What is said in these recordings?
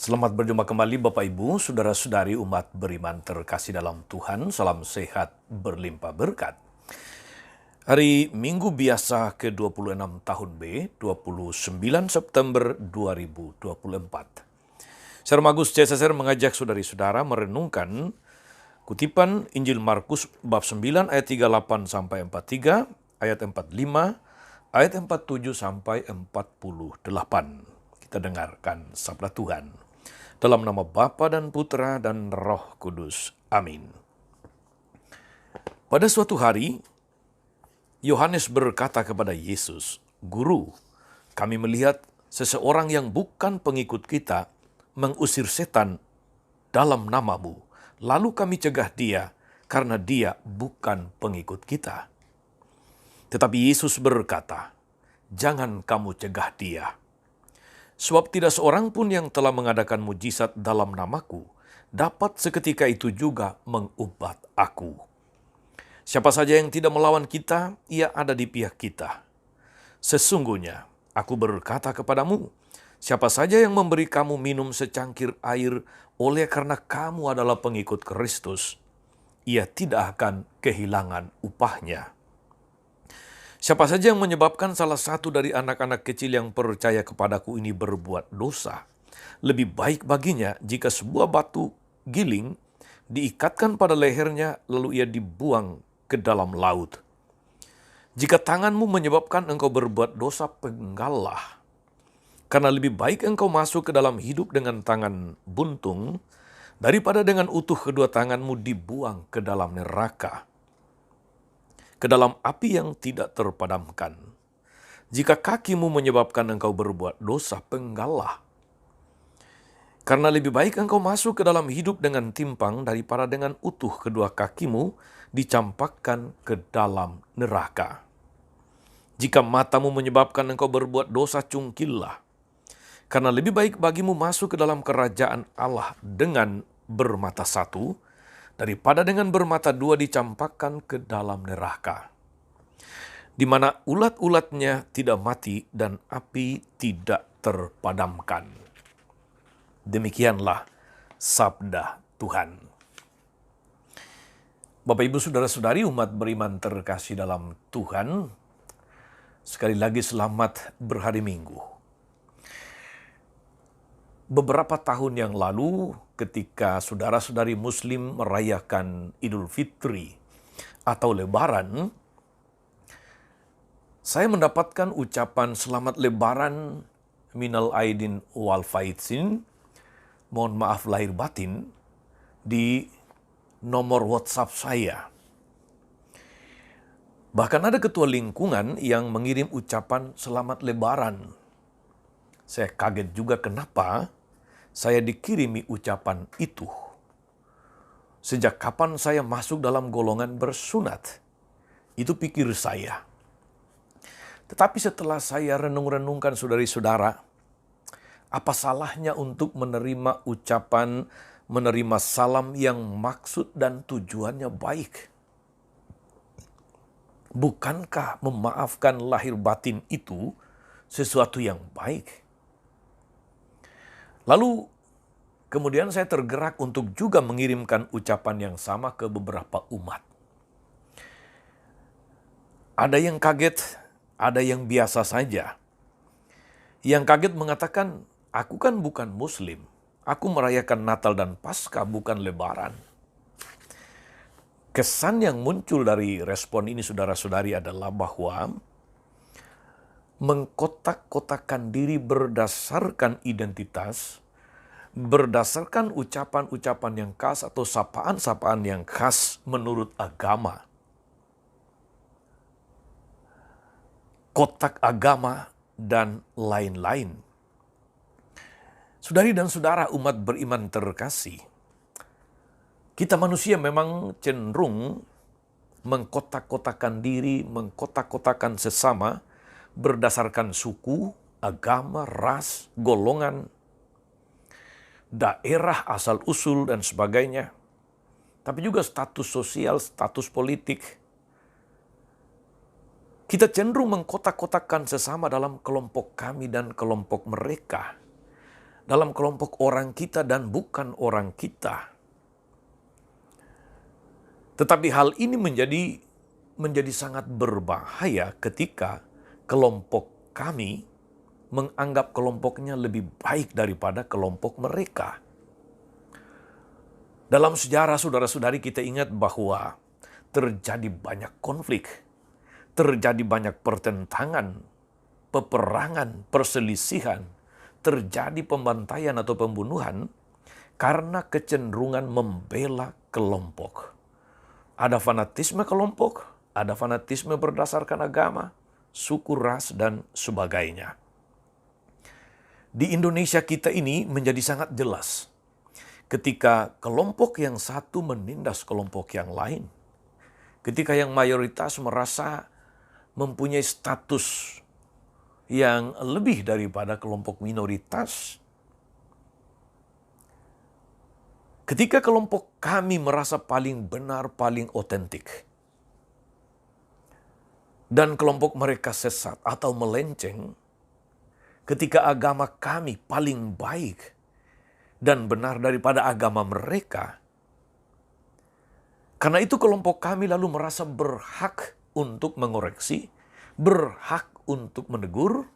Selamat berjumpa kembali Bapak Ibu, Saudara-saudari umat beriman terkasih dalam Tuhan. Salam sehat berlimpah berkat. Hari Minggu biasa ke-26 tahun B, 29 September 2024. Saya Magus CSSR mengajak saudari-saudara merenungkan kutipan Injil Markus bab 9 ayat 38 sampai 43, ayat 45, ayat 47 sampai 48. Kita dengarkan sabda Tuhan. Dalam nama Bapa dan Putra dan Roh Kudus. Amin. Pada suatu hari, Yohanes berkata kepada Yesus, "Guru, kami melihat seseorang yang bukan pengikut kita mengusir setan dalam namamu. Lalu kami cegah dia karena dia bukan pengikut kita." Tetapi Yesus berkata, "Jangan kamu cegah dia. Sebab tidak seorang pun yang telah mengadakan mujizat dalam namaku dapat seketika itu juga mengubat aku. Siapa saja yang tidak melawan kita, ia ada di pihak kita. Sesungguhnya aku berkata kepadamu, siapa saja yang memberi kamu minum secangkir air oleh karena kamu adalah pengikut Kristus, ia tidak akan kehilangan upahnya. Siapa saja yang menyebabkan salah satu dari anak-anak kecil yang percaya kepadaku ini berbuat dosa, lebih baik baginya jika sebuah batu giling diikatkan pada lehernya lalu ia dibuang ke dalam laut. Jika tanganmu menyebabkan engkau berbuat dosa, penggallah. Karena lebih baik engkau masuk ke dalam hidup dengan tangan buntung daripada dengan utuh kedua tanganmu dibuang ke dalam neraka, ke dalam api yang tidak terpadamkan. Jika kakimu menyebabkan engkau berbuat dosa, penggallah. Karena lebih baik engkau masuk ke dalam hidup dengan timpang daripada dengan utuh kedua kakimu dicampakkan ke dalam neraka. Jika matamu menyebabkan engkau berbuat dosa, cungkillah. Karena lebih baik bagimu masuk ke dalam kerajaan Allah dengan bermata satu, daripada dengan bermata dua dicampakkan ke dalam neraka, di mana ulat-ulatnya tidak mati dan api tidak terpadamkan. Demikianlah sabda Tuhan. Bapak, Ibu, Saudara-saudari umat beriman terkasih dalam Tuhan, sekali lagi selamat berhari Minggu. Beberapa tahun yang lalu, ketika saudara-saudari Muslim merayakan Idul Fitri atau Lebaran, saya mendapatkan ucapan selamat Lebaran, minal aidin wal faizin, mohon maaf lahir batin, di nomor WhatsApp saya. Bahkan ada ketua lingkungan yang mengirim ucapan selamat Lebaran. Saya kaget juga kenapa saya dikirimi ucapan itu. Sejak kapan saya masuk dalam golongan bersunat? Itu pikir saya. Tetapi setelah saya renung-renungkan saudari-saudara, apa salahnya untuk menerima ucapan, menerima salam yang maksud dan tujuannya baik? Bukankah memaafkan lahir batin itu sesuatu yang baik? Lalu kemudian saya tergerak untuk juga mengirimkan ucapan yang sama ke beberapa umat. Ada yang kaget, ada yang biasa saja. Yang kaget mengatakan, aku kan bukan Muslim. Aku merayakan Natal dan Paskah, bukan Lebaran. Kesan yang muncul dari respon ini saudara-saudari adalah bahwa mengkotak-kotakan diri berdasarkan identitas, berdasarkan ucapan-ucapan yang khas atau sapaan-sapaan yang khas menurut agama. Kotak agama dan lain-lain. Saudari dan saudara umat beriman terkasih, kita manusia memang cenderung mengkotak-kotakan diri, mengkotak-kotakan sesama, berdasarkan suku, agama, ras, golongan, daerah asal-usul, dan sebagainya. Tapi juga status sosial, status politik. Kita cenderung mengkotak-kotakkan sesama dalam kelompok kami dan kelompok mereka. dalam kelompok orang kita dan bukan orang kita. Tetapi hal ini menjadi sangat berbahaya ketika kelompok kami menganggap kelompoknya lebih baik daripada kelompok mereka. Dalam sejarah saudara-saudari kita ingat bahwa terjadi banyak konflik, terjadi banyak pertentangan, peperangan, perselisihan, terjadi pembantaian atau pembunuhan karena kecenderungan membela kelompok. Ada fanatisme kelompok, ada fanatisme berdasarkan agama, suku, ras, dan sebagainya. Di Indonesia kita ini menjadi sangat jelas ketika kelompok yang satu menindas kelompok yang lain. Ketika yang mayoritas merasa mempunyai status yang lebih daripada kelompok minoritas. Ketika kelompok kami merasa paling benar, paling otentik, dan kelompok mereka sesat atau melenceng, ketika agama kami paling baik dan benar daripada agama mereka, karena itu kelompok kami lalu merasa berhak untuk mengoreksi, berhak untuk menegur,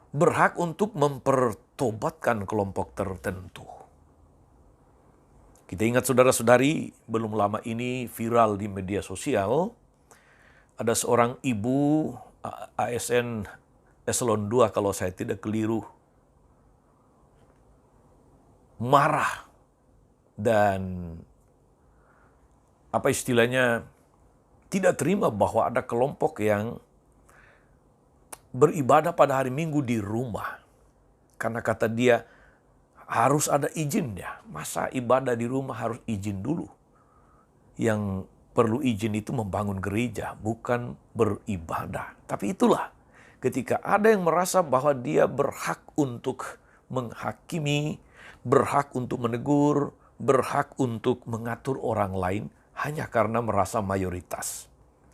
berhak untuk mempertobatkan kelompok tertentu. Kita ingat saudara-saudari, belum lama ini viral di media sosial, ada seorang ibu ASN Eselon 2 kalau saya tidak keliru, marah dan tidak terima bahwa ada kelompok yang beribadah pada hari Minggu di rumah. Karena kata dia harus ada izinnya. Masa ibadah di rumah harus izin dulu? Yang perlu izin itu membangun gereja, bukan beribadah. Tapi itulah ketika ada yang merasa bahwa dia berhak untuk menghakimi, berhak untuk menegur, berhak untuk mengatur orang lain hanya karena merasa mayoritas.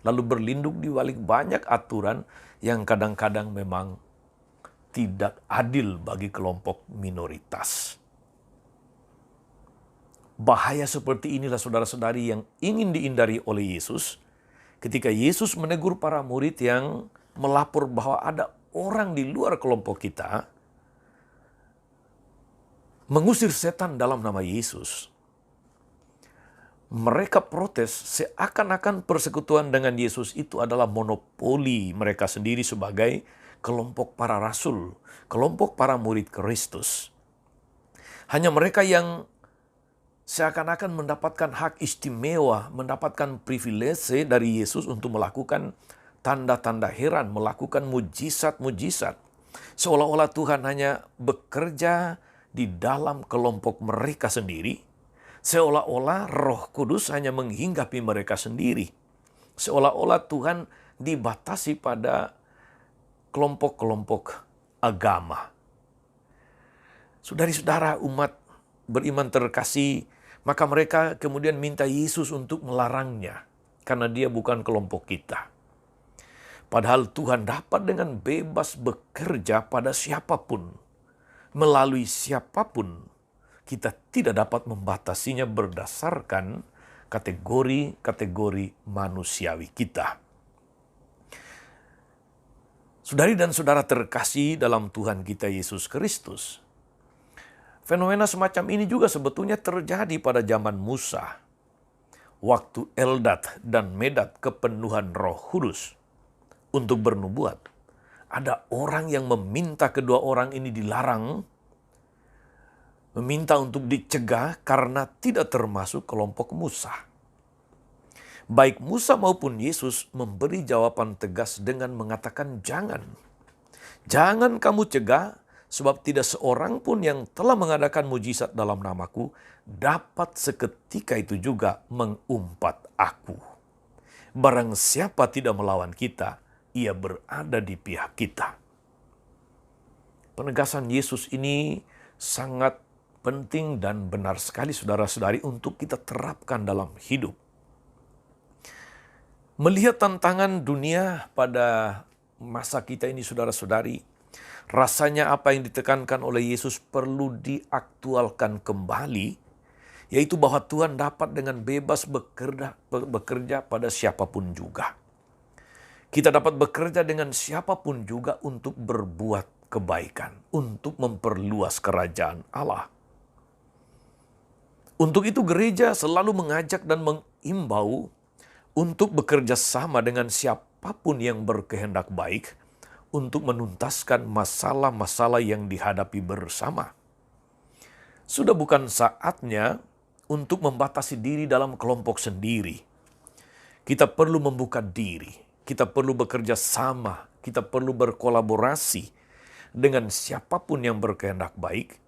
Lalu berlindung di balik banyak aturan yang kadang-kadang memang tidak adil bagi kelompok minoritas. Bahaya seperti inilah saudara-saudari yang ingin dihindari oleh Yesus ketika Yesus menegur para murid yang melapor bahwa ada orang di luar kelompok kita mengusir setan dalam nama Yesus. Mereka protes seakan-akan persekutuan dengan Yesus itu adalah monopoli mereka sendiri sebagai kelompok para rasul, kelompok para murid Kristus. Hanya mereka yang seakan-akan mendapatkan hak istimewa, mendapatkan privilege dari Yesus untuk melakukan tanda-tanda heran, melakukan mujizat-mujizat. Seolah-olah Tuhan hanya bekerja di dalam kelompok mereka sendiri. Seolah-olah Roh Kudus hanya menghinggapi mereka sendiri. Seolah-olah Tuhan dibatasi pada kelompok-kelompok agama. Saudari-saudara umat beriman terkasih, maka mereka kemudian minta Yesus untuk melarangnya karena dia bukan kelompok kita. Padahal Tuhan dapat dengan bebas bekerja pada siapapun, melalui siapapun. Kita tidak dapat membatasinya berdasarkan kategori-kategori manusiawi kita. Saudari dan saudara terkasih dalam Tuhan kita Yesus Kristus, fenomena semacam ini juga sebetulnya terjadi pada zaman Musa. Waktu Eldad dan Medad kepenuhan Roh Kudus untuk bernubuat. Ada orang yang meminta kedua orang ini dilarang, meminta untuk dicegah karena tidak termasuk kelompok Musa. Baik Musa maupun Yesus memberi jawaban tegas dengan mengatakan jangan. Jangan kamu cegah, sebab tidak seorang pun yang telah mengadakan mujizat dalam namaku dapat seketika itu juga mengumpat aku. Barang siapa tidak melawan kita, ia berada di pihak kita. Penegasan Yesus ini sangat penting dan benar sekali saudara-saudari untuk kita terapkan dalam hidup. Melihat tantangan dunia pada masa kita ini saudara-saudari, Rasanya apa yang ditekankan oleh Yesus perlu diaktualkan kembali, yaitu bahwa Tuhan dapat dengan bebas bekerja pada siapapun juga. Kita dapat bekerja dengan siapapun juga untuk berbuat kebaikan, untuk memperluas kerajaan Allah. Untuk itu gereja selalu mengajak dan mengimbau untuk bekerja sama dengan siapapun yang berkehendak baik untuk menuntaskan masalah-masalah yang dihadapi bersama. Sudah bukan saatnya untuk membatasi diri dalam kelompok sendiri. Kita perlu membuka diri, kita perlu bekerja sama, kita perlu berkolaborasi dengan siapapun yang berkehendak baik,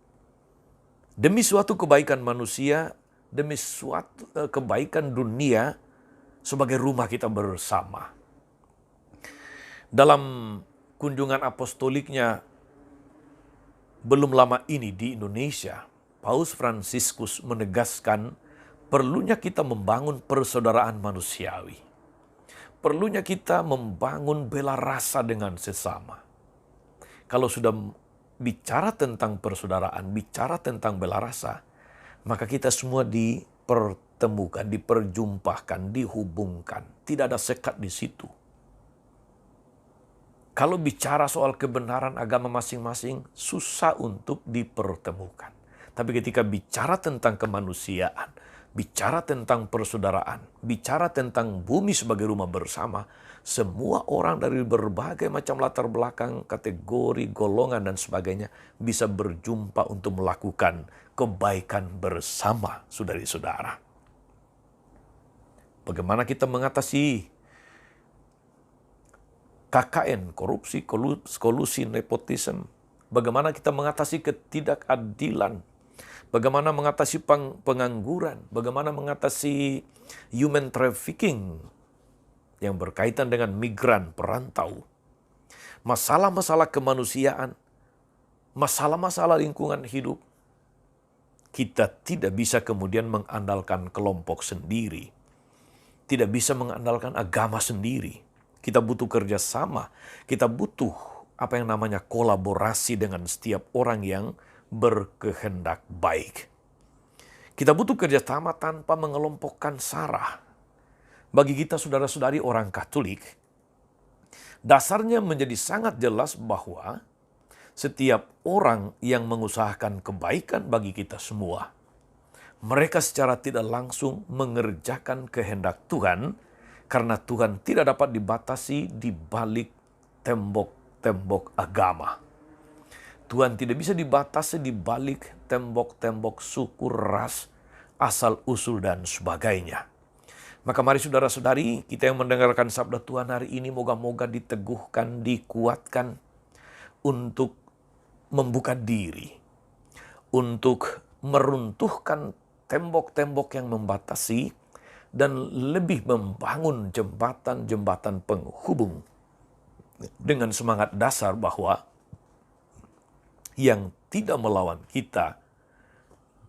demi suatu kebaikan manusia, demi suatu kebaikan dunia sebagai rumah kita bersama. Dalam kunjungan apostoliknya belum lama ini di Indonesia, Paus Fransiskus menegaskan perlunya kita membangun persaudaraan manusiawi. Perlunya kita membangun bela rasa dengan sesama. Kalau sudah bicara tentang persaudaraan, bicara tentang bela rasa, maka kita semua dipertemukan, diperjumpakan, dihubungkan. Tidak ada sekat di situ. Kalau bicara soal kebenaran agama masing-masing, susah untuk dipertemukan. Tapi ketika bicara tentang kemanusiaan, bicara tentang persaudaraan, bicara tentang bumi sebagai rumah bersama, semua orang dari berbagai macam latar belakang, kategori, golongan, dan sebagainya bisa berjumpa untuk melakukan kebaikan bersama, saudari-saudara. Bagaimana kita mengatasi KKN, korupsi, kolusi, nepotisme. Bagaimana kita mengatasi ketidakadilan. Bagaimana mengatasi pengangguran. Bagaimana mengatasi human trafficking yang berkaitan dengan migran, perantau. Masalah-masalah kemanusiaan, masalah-masalah lingkungan hidup. Kita tidak bisa kemudian mengandalkan kelompok sendiri. Tidak bisa mengandalkan agama sendiri. Kita butuh kerjasama, kita butuh apa yang namanya kolaborasi dengan setiap orang yang berkehendak baik. Kita butuh kerjasama tanpa mengelompokkan sara. Bagi kita saudara-saudari orang Katolik, dasarnya menjadi sangat jelas bahwa setiap orang yang mengusahakan kebaikan bagi kita semua, mereka secara tidak langsung mengerjakan kehendak Tuhan, karena Tuhan tidak dapat dibatasi di balik tembok-tembok agama. Tuhan tidak bisa dibatasi di balik tembok-tembok suku, ras, asal-usul, dan sebagainya. Maka mari saudara-saudari, kita yang mendengarkan sabda Tuhan hari ini, moga-moga diteguhkan, dikuatkan untuk membuka diri, untuk meruntuhkan tembok-tembok yang membatasi, dan lebih membangun jembatan-jembatan penghubung dengan semangat dasar bahwa yang tidak melawan kita,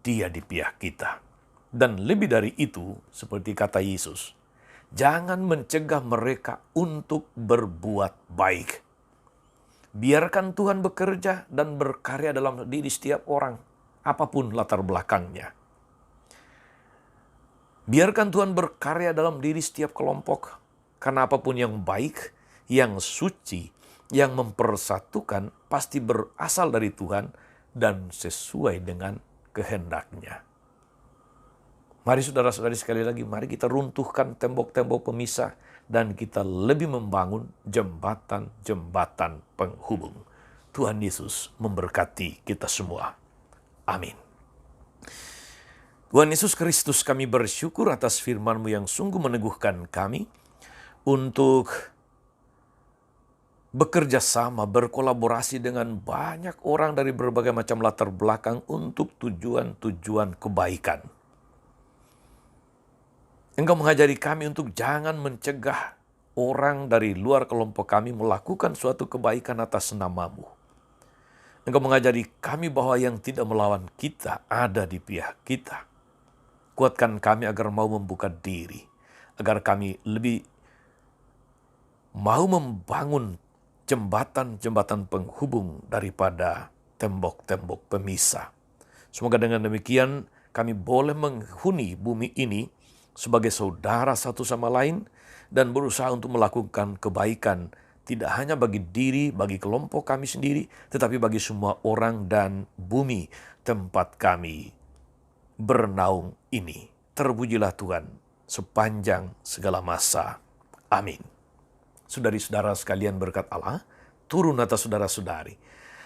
dia di pihak kita. Dan lebih dari itu, seperti kata Yesus, jangan mencegah mereka untuk berbuat baik. Biarkan Tuhan bekerja dan berkarya dalam diri setiap orang, apapun latar belakangnya. Biarkan Tuhan berkarya dalam diri setiap kelompok, karena apapun yang baik, yang suci, yang mempersatukan, pasti berasal dari Tuhan dan sesuai dengan kehendak-Nya. Mari saudara-saudari sekali lagi, mari kita runtuhkan tembok-tembok pemisah dan kita lebih membangun jembatan-jembatan penghubung. Tuhan Yesus memberkati kita semua. Amin. Tuhan Yesus Kristus, kami bersyukur atas firman-Mu yang sungguh meneguhkan kami untuk bekerja sama, berkolaborasi dengan banyak orang dari berbagai macam latar belakang untuk tujuan-tujuan kebaikan. Engkau mengajari kami untuk jangan mencegah orang dari luar kelompok kami melakukan suatu kebaikan atas nama-Mu. Engkau mengajari kami bahwa yang tidak melawan kita ada di pihak kita. Kuatkan kami agar mau membuka diri, agar kami lebih mau membangun jembatan-jembatan penghubung daripada tembok-tembok pemisah. Semoga dengan demikian kami boleh menghuni bumi ini sebagai saudara satu sama lain dan berusaha untuk melakukan kebaikan tidak hanya bagi diri, bagi kelompok kami sendiri, tetapi bagi semua orang dan bumi tempat kami bernaung ini. Terpujilah Tuhan sepanjang segala masa. Amin. Saudari-saudara sekalian, berkat Allah turun atas saudara-saudari.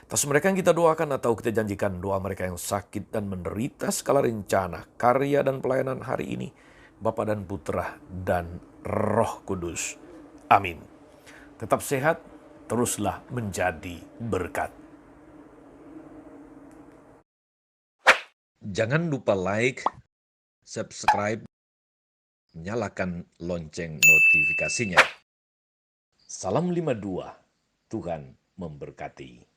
Atas mereka yang kita doakan atau kita janjikan doa mereka yang sakit dan menderita segala rencana, karya dan pelayanan hari ini, Bapa dan Putra dan Roh Kudus. Amin. Tetap sehat, teruslah menjadi berkat. Jangan lupa like, subscribe, nyalakan lonceng notifikasinya. Salam 52, Tuhan memberkati.